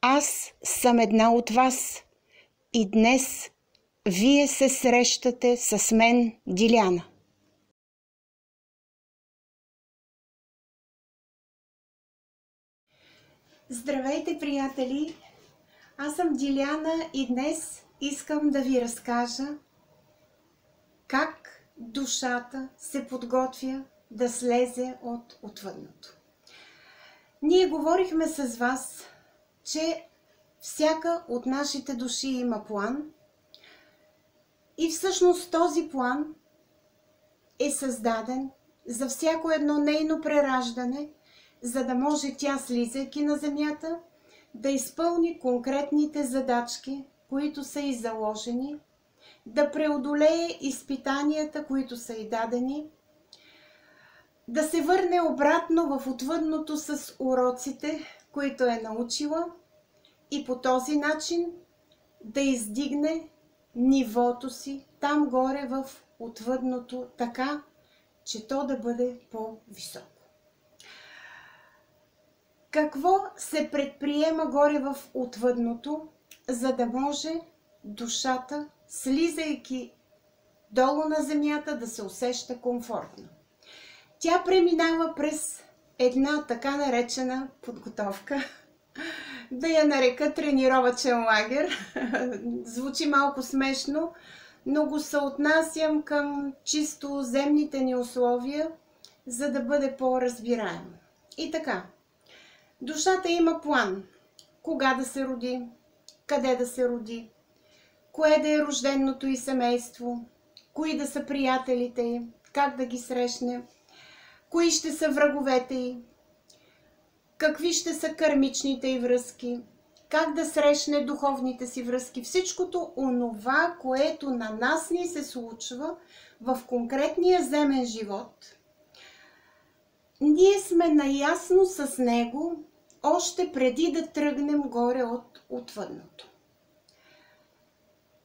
Аз съм една от вас и днес вие се срещате с мен, Диляна. Здравейте, приятели! Аз съм Диляна и днес искам да ви разкажа как душата се подготвя да слезе от отвъдното. Ние говорихме с вас, че всяка от нашите души има план и всъщност този план е създаден за всяко едно нейно прераждане, за да може тя, слизайки на земята, да изпълни конкретните задачки, които са й заложени, да преодолее изпитанията, които са й дадени, да се върне обратно в отвъдното с уроците, които е научила, и по този начин да издигне нивото си там горе в отвъдното, така че то да бъде по-високо. Какво се предприема горе в отвъдното, за да може душата, слизайки долу на земята, да се усеща комфортно? Тя преминава през една така наречена подготовка, да я нарека тренировъчен лагер. Звучи малко смешно, но го съотнасям към чисто земните ни условия, за да бъде по-разбираемо. И така, душата има план. Кога да се роди, къде да се роди, кое да е рожденото й семейство, кои да са приятелите й, как да ги срещне, кои ще са враговете й, какви ще са кармичните й връзки, как да срещне духовните си връзки. Всичкото онова, което на нас ни се случва в конкретния земен живот, ние сме наясно с него още преди да тръгнем горе от отвъдното.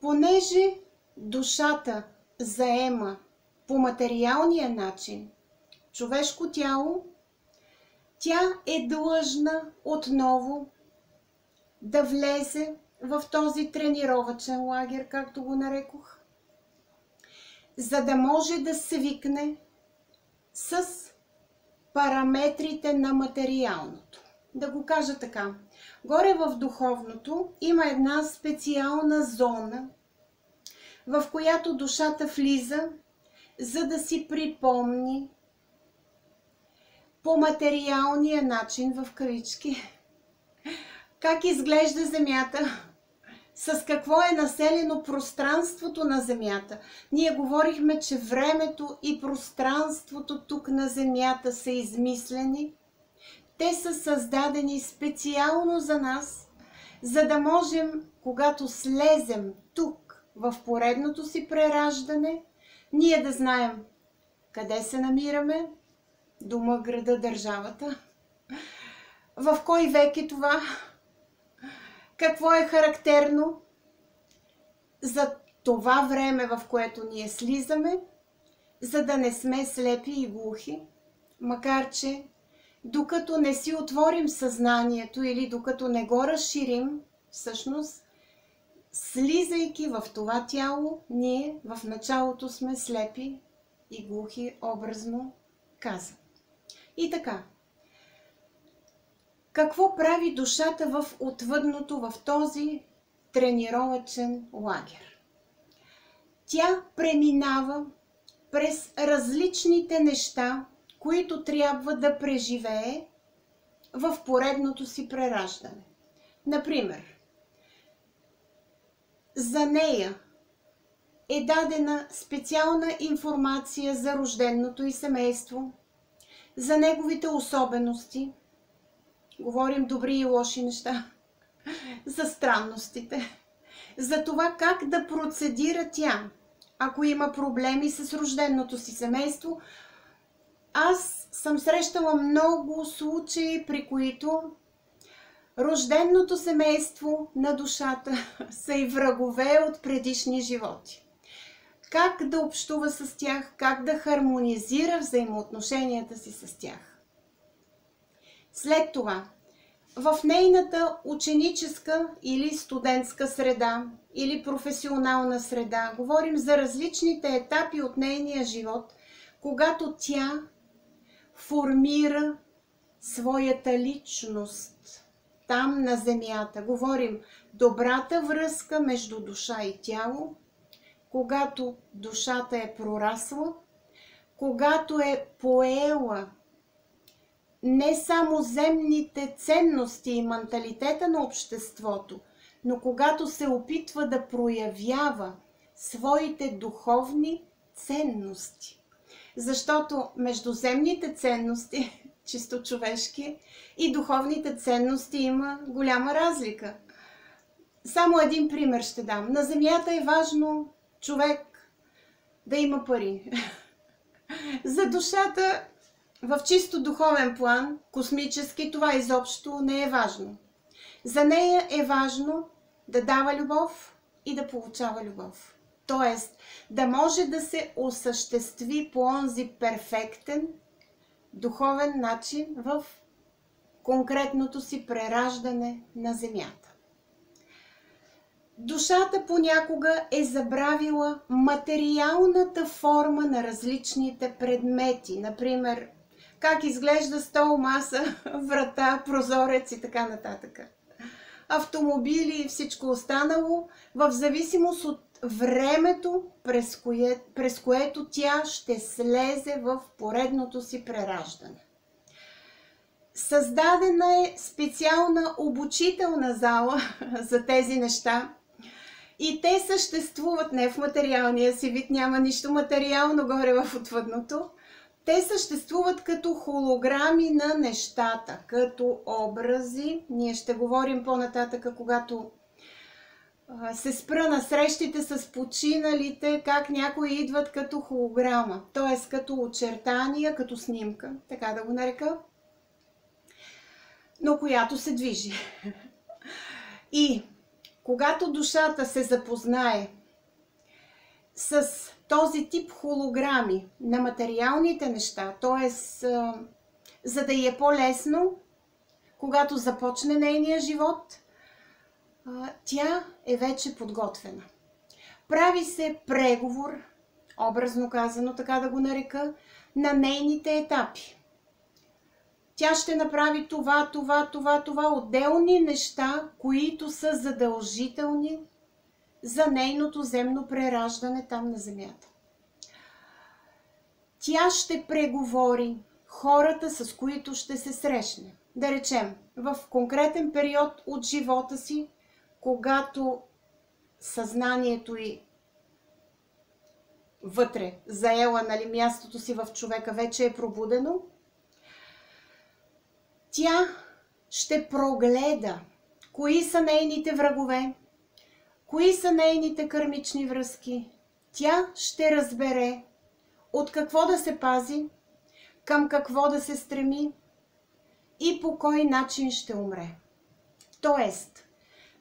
Понеже душата заема по материалния начин човешко тяло, тя е длъжна отново да влезе в този тренировъчен лагер, както го нарекох, за да може да свикне с параметрите на материалното. Да го кажа така. Горе в духовното има една специална зона, в която душата влиза, за да си припомни по материалния начин, в кавички, как изглежда Земята, с какво е населено пространството на Земята. Ние говорихме, че времето и пространството тук на Земята са измислени. Те са създадени специално за нас, за да можем, когато слезем тук в поредното си прераждане, ние да знаем къде се намираме, дома, града, държавата, в кой век е това, какво е характерно за това време, в което ние слизаме, за да не сме слепи и глухи, макар че докато не си отворим съзнанието или докато не го разширим, всъщност, слизайки в това тяло, ние в началото сме слепи и глухи, образно казано. И така, какво прави душата в отвъдното, в този тренировъчен лагер? Тя преминава през различните неща, които трябва да преживее в поредното си прераждане. Например, за нея е дадена специална информация за рожденото й семейство, за неговите особености, говорим добри и лоши неща, за странностите, за това как да процедира тя, ако има проблеми с рожденото си семейство. Аз съм срещала много случаи, при които рожденото семейство на душата са и врагове от предишни животи. Как да общува с тях, как да хармонизира взаимоотношенията си с тях. След това, в нейната ученическа или студентска среда, или професионална среда. Говорим за различните етапи от нейния живот, когато тя формира своята личност там на земята. Говорим добрата връзка между душа и тяло, когато душата е прорасла, когато е поела не само земните ценности и менталитета на обществото, но когато се опитва да проявява своите духовни ценности. Защото между земните ценности, чисто човешки, и духовните ценности има голяма разлика. Само един пример ще дам. На земята е важно човек да има пари. За душата в чисто духовен план, космически, това изобщо не е важно. За нея е важно да дава любов и да получава любов. Тоест, да може да се осъществи по онзи перфектен духовен начин в конкретното си прераждане на земята. Душата понякога е забравила материалната форма на различните предмети. Например, как изглежда стол, маса, врата, прозорец и така нататък. Автомобили и всичко останало, в зависимост от времето, през което тя ще слезе в поредното си прераждане. Създадена е специална обучителна зала за тези неща и те съществуват не в материалния си вид, няма нищо материално горе в отвъдното. Те съществуват като холограми на нещата, като образи. Ние ще говорим по-нататък, когато се спра на срещите с починалите, как някои идват като холограма, т.е. като очертания, като снимка, така да го нарека, но която се движи. И когато душата се запознае с този тип холограми на материалните неща, т.е. за да й е по-лесно, когато започне нейния живот, тя е вече подготвена. Прави се преговор, образно казано, така да го нарека, на нейните етапи. Тя ще направи това, отделни неща, които са задължителни за нейното земно прераждане там на земята. Тя ще преговори хората, с които ще се срещне. Да речем, в конкретен период от живота си, когато съзнанието й вътре заела, мястото си в човека вече е пробудено, тя ще прогледа кои са нейните врагове, кои са нейните кармични връзки. Тя ще разбере от какво да се пази, към какво да се стреми и по кой начин ще умре. Тоест,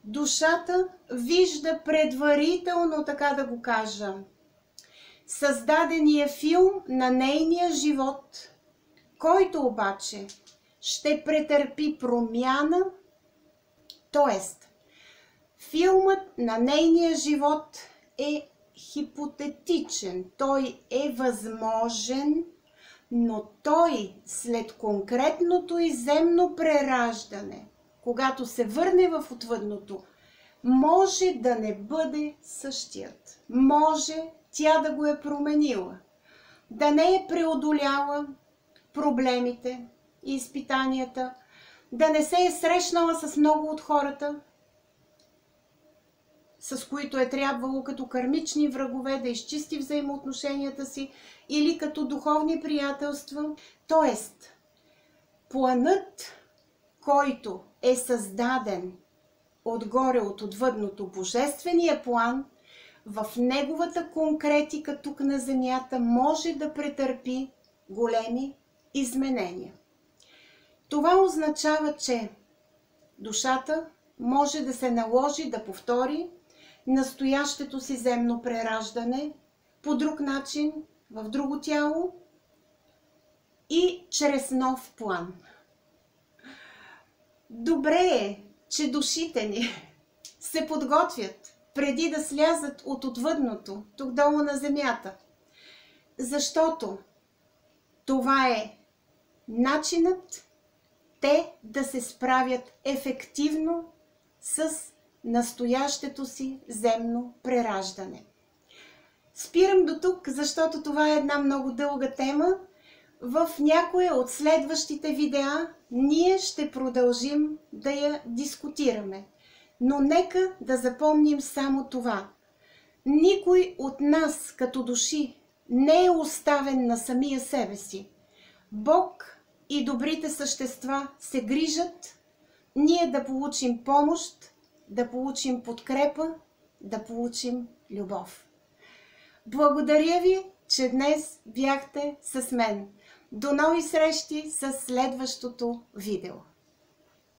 душата вижда предварително, така да го кажа, създадения филм на нейния живот, който обаче ще претърпи промяна, т.е. филмът на нейния живот е хипотетичен, той е възможен, но той след конкретното и земно прераждане, когато се върне в отвъдното, може да не бъде същият. Може тя да го е променила, да не е преодоляла проблемите и изпитанията, да не се е срещнала с много от хората, с които е трябвало като кармични врагове да изчисти взаимоотношенията си или като духовни приятелства. Тоест, планът, който е създаден отгоре от отвъдното, божествения план, в неговата конкретика тук на земята може да претърпи големи изменения. Това означава, че душата може да се наложи да повтори настоящето си земно прераждане по друг начин, в друго тяло и чрез нов план. Добре е, че душите ни се подготвят преди да слязат от отвъдното, тук долу на земята. Защото това е начинът те да се справят ефективно с настоящето си земно прераждане. Спирам до тук, защото това е една много дълга тема. В някоя от следващите видеа ние ще продължим да я дискутираме. Но нека да запомним само това. Никой от нас като души не е оставен на самия себе си. Бог и добрите същества се грижат ние да получим помощ, да получим подкрепа, да получим любов. Благодаря ви, че днес бяхте с мен. До нови срещи с следващото видео.